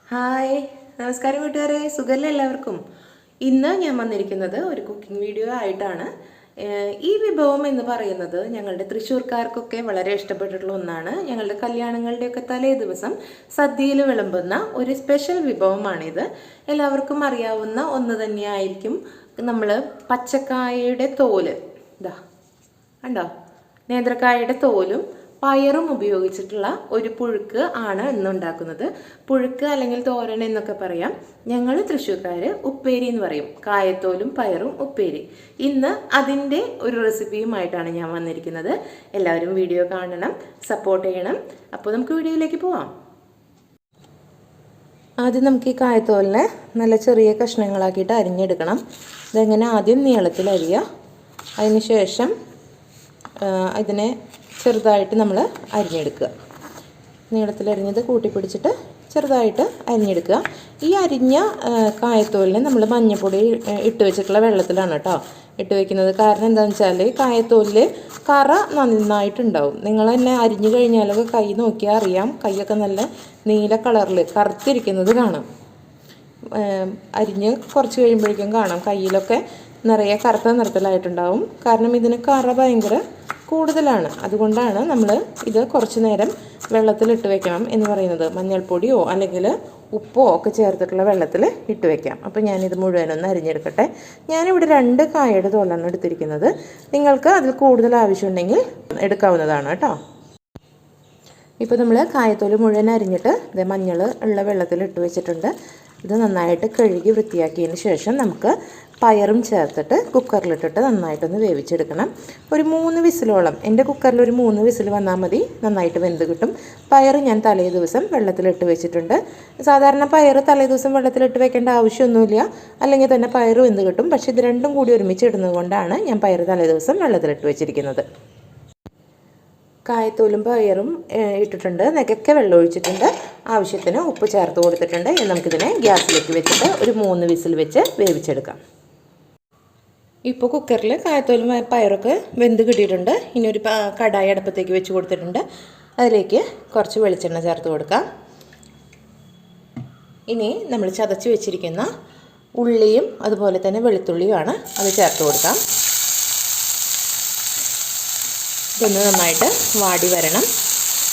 Hi, നമസ്കാരം കൂട്ടുകാരെ, സുഖല്ലേ എല്ലാവർക്കും. ഇന്ന് ഞാൻ വന്നിരിക്കുന്നത് ഒരു കുക്കിംഗ് വീഡിയോ ആയിട്ടാണ്. ഈ വിഭവം എന്ന് പറയുന്നത് ഞങ്ങളുടെ തൃശ്ശൂർക്കാർക്കൊക്കെ വളരെ ഇഷ്ടപ്പെട്ടിട്ടുള്ള ഒന്നാണ്. ഞങ്ങളുടെ കല്യാണങ്ങളുടെയൊക്കെ തലേ ദിവസം സദ്യയിൽ വിളമ്പുന്ന ഒരു സ്പെഷ്യൽ വിഭവമാണിത്. എല്ലാവർക്കും അറിയാവുന്ന ഒന്ന് തന്നെയായിരിക്കും. നമ്മൾ പച്ചക്കായയുടെ തോല്, ഇതാ കണ്ടോ, നേന്ത്രക്കായയുടെ തോലും പയറും ഉപയോഗിച്ചിട്ടുള്ള ഒരു പുഴുക്ക് ആണ് ഇന്നുണ്ടാക്കുന്നത്. പുഴുക്ക് അല്ലെങ്കിൽ തോരൻ എന്നൊക്കെ പറയാം. ഞങ്ങൾ തൃശ്ശൂർക്കാർ ഉപ്പേരി എന്ന് പറയും. കായത്തോലും പയറും ഉപ്പേരി. ഇന്ന് അതിൻ്റെ ഒരു റെസിപ്പിയുമായിട്ടാണ് ഞാൻ വന്നിരിക്കുന്നത്. എല്ലാവരും വീഡിയോ കാണണം, സപ്പോർട്ട് ചെയ്യണം. അപ്പോൾ നമുക്ക് വീഡിയോയിലേക്ക് പോവാം. ആദ്യം നമുക്ക് ഈ കായത്തോലിനെ നല്ല ചെറിയ കഷ്ണങ്ങളാക്കിയിട്ട് അരിഞ്ഞെടുക്കണം. ഇതെങ്ങനെ ആദ്യം നീളത്തിൽ അരിയുക. അതിന് ശേഷം ഇതിനെ ചെറുതായിട്ട് നമ്മൾ അരിഞ്ഞെടുക്കുക. നീളത്തിലരിഞ്ഞത് കൂട്ടിപ്പിടിച്ചിട്ട് ചെറുതായിട്ട് അരിഞ്ഞെടുക്കുക. ഈ അരിഞ്ഞ കായത്തോലിനെ നമ്മൾ മഞ്ഞൾപ്പൊടി ഇട്ട് വെച്ചിട്ടുള്ള വെള്ളത്തിലാണ് കേട്ടോ ഇട്ട് വെക്കുന്നത്. കാരണം എന്താണെന്ന് വെച്ചാൽ കായത്തോലിൽ കറ നന്നായിട്ടുണ്ടാവും. നിങ്ങൾ തന്നെ അരിഞ്ഞു കഴിഞ്ഞാലൊക്കെ കൈ നോക്കിയാൽ അറിയാം, കൈയൊക്കെ നല്ല നീല കളറിൽ കറുത്തിരിക്കുന്നത് കാണാം. അരിഞ്ഞ് കുറച്ച് കഴിയുമ്പോഴേക്കും കാണാം കയ്യിലൊക്കെ നിറയെ കറുത്ത നിറത്തിലായിട്ടുണ്ടാവും. കാരണം ഇതിന് കറ ഭയങ്കര കൂടുതലാണ്. അതുകൊണ്ടാണ് നമ്മൾ ഇത് കുറച്ച് നേരം വെള്ളത്തിലിട്ട് വെക്കണം എന്ന് പറയുന്നത്. മഞ്ഞൾപ്പൊടിയോ അല്ലെങ്കിൽ ഉപ്പോ ഒക്കെ ചേർത്തിട്ടുള്ള വെള്ളത്തിൽ ഇട്ട് വെക്കാം. അപ്പോൾ ഞാനിത് മുഴുവനൊന്ന് അരിഞ്ഞെടുക്കട്ടെ. ഞാനിവിടെ 2 കായയുടെ തോലാണ് എടുത്തിരിക്കുന്നത്. നിങ്ങൾക്ക് അതിൽ കൂടുതൽ ആവശ്യമുണ്ടെങ്കിൽ എടുക്കാവുന്നതാണ് കേട്ടോ. ഇപ്പോൾ നമ്മൾ കായത്തോല് മുഴുവൻ അരിഞ്ഞിട്ട് ഇത് മഞ്ഞൾ ഉള്ള വെള്ളത്തിൽ ഇട്ട് വെച്ചിട്ടുണ്ട്. ഇത് നന്നായിട്ട് കഴുകി വൃത്തിയാക്കിയതിന് ശേഷം നമുക്ക് പയറും ചേർത്തിട്ട് കുക്കറിലിട്ടിട്ട് നന്നായിട്ടൊന്ന് വേവിച്ചെടുക്കണം. ഒരു 3 വിസിലോളം, എൻ്റെ കുക്കറിൽ ഒരു 3 വിസിൽ വന്നാൽ മതി, നന്നായിട്ട് വെന്ത് കിട്ടും. പയർ ഞാൻ തലേ ദിവസം വെള്ളത്തിലിട്ട് വെച്ചിട്ടുണ്ട്. സാധാരണ പയർ തലേ ദിവസം വെള്ളത്തിലിട്ട് വെക്കേണ്ട ആവശ്യമൊന്നുമില്ല, അല്ലെങ്കിൽ തന്നെ പയർ വെന്ത് കിട്ടും. പക്ഷേ ഇത് രണ്ടും കൂടി ഒരുമിച്ച് ഇടുന്നത് കൊണ്ടാണ് ഞാൻ പയർ തലേ ദിവസം വെള്ളത്തിലിട്ട് വെച്ചിരിക്കുന്നത്. കായത്തോലും പയറും ഇട്ടിട്ടുണ്ട്. നെകക്കെ വെള്ളം ഒഴിച്ചിട്ടുണ്ട്. ആവശ്യത്തിന് ഉപ്പ് ചേർത്ത് കൊടുത്തിട്ടുണ്ട്. ഇനി നമുക്കിതിനെ ഗ്യാസിലേക്ക് വെച്ചിട്ട് ഒരു 3 വിസിൽ വെച്ച് വേവിച്ചെടുക്കാം. ഇപ്പോൾ കുക്കറിൽ കായത്തോലും പയറൊക്കെ വെന്ത് കിട്ടിയിട്ടുണ്ട്. ഇനി ഒരു കടായി അടുപ്പത്തേക്ക് വെച്ച് കൊടുത്തിട്ടുണ്ട്. അതിലേക്ക് കുറച്ച് വെളിച്ചെണ്ണ ചേർത്ത് കൊടുക്കാം. ഇനി നമ്മൾ ചതച്ച് വെച്ചിരിക്കുന്ന ഉള്ളിയും അതുപോലെ തന്നെ വെളുത്തുള്ളിയുമാണ് അത് ചേർത്ത് കൊടുക്കാം. ഇതൊന്ന് നന്നായിട്ട് വാടി വരണം.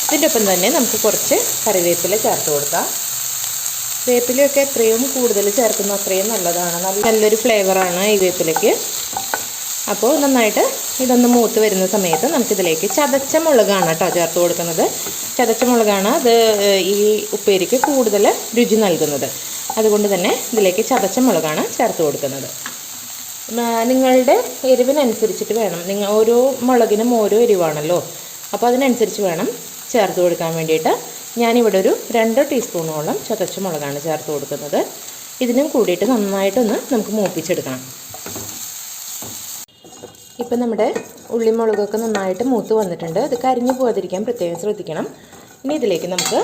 ഇതിൻ്റെ ഒപ്പം തന്നെ നമുക്ക് കുറച്ച് കറിവേപ്പില ചേർത്ത് കൊടുക്കാം. വേപ്പിലയൊക്കെ എത്രയും കൂടുതൽ ചേർക്കുന്ന അത്രയും നല്ലതാണ്. നല്ലൊരു ഫ്ലേവറാണ് ഈ വേപ്പിലയ്ക്ക്. അപ്പോൾ നന്നായിട്ട് ഇതൊന്ന് മൂത്ത് വരുന്ന സമയത്ത് നമുക്കിതിലേക്ക് ചതച്ച മുളകാണ് കേട്ടോ ചേർത്ത് കൊടുക്കുന്നത്. ചതച്ച മുളകാണ് അത് ഈ ഉപ്പേരിക്ക് കൂടുതൽ രുചി നൽകുന്നത്. അതുകൊണ്ട് തന്നെ ഇതിലേക്ക് ചതച്ച മുളകാണ് ചേർത്ത് കൊടുക്കുന്നത്. നിങ്ങളുടെ എരിവിനനുസരിച്ചിട്ട് വേണം. ഓരോ മുളകിനും ഓരോ എരിവാണല്ലോ, അപ്പോൾ അതിനനുസരിച്ച് വേണം ചേർത്ത് കൊടുക്കാൻ വേണ്ടിയിട്ട്. ഞാനിവിടെ ഒരു 2 ടീസ്പൂണോളം ചതച്ച മുളകാണ് ചേർത്ത് കൊടുക്കുന്നത്. ഇതിനും കൂടിയിട്ട് നന്നായിട്ടൊന്ന് നമുക്ക് മൂപ്പിച്ചെടുക്കണം. ഇപ്പം നമ്മുടെ ഉള്ളിമുളകൊക്കെ നന്നായിട്ട് മൂത്ത് വന്നിട്ടുണ്ട്. ഇത് കരിഞ്ഞു പോകാതിരിക്കാൻ പ്രത്യേകം ശ്രദ്ധിക്കണം. ഇനി ഇതിലേക്ക് നമുക്ക്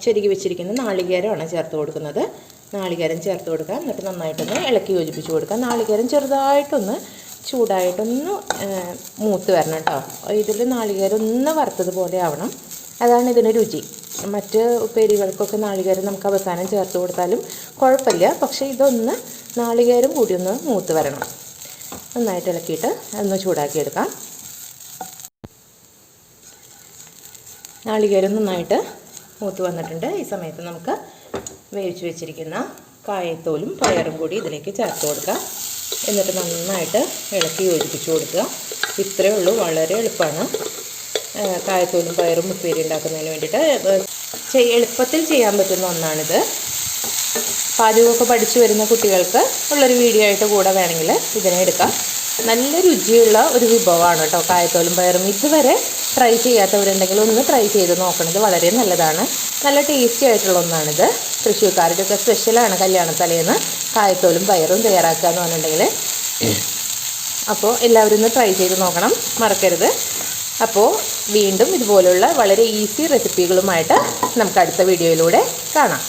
ചെരുകി വെച്ചിരിക്കുന്ന നാളികേരമാണ് ചേർത്ത് കൊടുക്കുന്നത്. നാളികേരം ചേർത്ത് കൊടുക്കാം. എന്നിട്ട് നന്നായിട്ടൊന്ന് ഇളക്കി യോജിപ്പിച്ച് കൊടുക്കാം. നാളികേരം ചെറുതായിട്ടൊന്ന് ചൂടായിട്ടൊന്ന് മൂത്ത് വരണം കേട്ടോ. ഇതിൽ നാളികേരം ഒന്ന് വറുത്തതുപോലെ ആവണം. അതാണ് ഇതിന് രുചി. മറ്റ് ഉപ്പേരികൾക്കൊക്കെ നാളികേരം നമുക്ക് അവസാനം ചേർത്ത് കൊടുത്താലും കുഴപ്പമില്ല. പക്ഷേ ഇതൊന്ന് നാളികേരം കൂടി ഒന്ന് മൂത്ത് വരണം. നന്നായിട്ട് ഇളക്കിയിട്ട് ഒന്ന് ചൂടാക്കിയെടുക്കാം. നാളികേരം നന്നായിട്ട് മൂത്ത് വന്നിട്ടുണ്ട്. ഈ സമയത്ത് നമുക്ക് വേവിച്ച് വെച്ചിരിക്കുന്ന കായത്തോലും പയറും കൂടി ഇതിലേക്ക് ചേർത്ത് കൊടുക്കുക. എന്നിട്ട് നന്നായിട്ട് ഇളക്കി യോജിപ്പിച്ച് കൊടുക്കുക. ഇത്രയേ ഉള്ളൂ, വളരെ എളുപ്പമാണ്. കായത്തോലും പയറും ഉപ്പേരി ഉണ്ടാക്കുന്നതിന് വേണ്ടിയിട്ട് എളുപ്പത്തിൽ ചെയ്യാൻ പറ്റുന്ന ഒന്നാണിത്. പാചകമൊക്കെ പഠിച്ചു വരുന്ന കുട്ടികൾക്ക് ഉള്ളൊരു വീഡിയോ ആയിട്ട് കൂടെ വേണമെങ്കിൽ ഇതിനെ എടുക്കാം. നല്ല രുചിയുള്ള ഒരു വിഭവമാണ് കേട്ടോ കായത്തോലും പയറും. ഇതുവരെ ട്രൈ ചെയ്യാത്തവരുണ്ടെങ്കിൽ ഒന്ന് ട്രൈ ചെയ്ത് നോക്കണത് വളരെ നല്ലതാണ്. നല്ല ടേസ്റ്റി ആയിട്ടുള്ള ഒന്നാണിത്. തൃശ്ശൂർക്കാരുടെയൊക്കെ സ്പെഷ്യലാണ് കല്യാണത്തലേന്ന് കായത്തോലും പയറും തയ്യാറാക്കുക എന്ന് പറഞ്ഞിട്ടുണ്ടെങ്കിൽ. അപ്പോൾ എല്ലാവരും ഒന്ന് ട്രൈ ചെയ്ത് നോക്കണം, മറക്കരുത്. അപ്പോൾ വീണ്ടും ഇതുപോലുള്ള വളരെ ഈസി റെസിപ്പികളുമായിട്ട് നമുക്ക് അടുത്ത വീഡിയോയിലൂടെ കാണാം.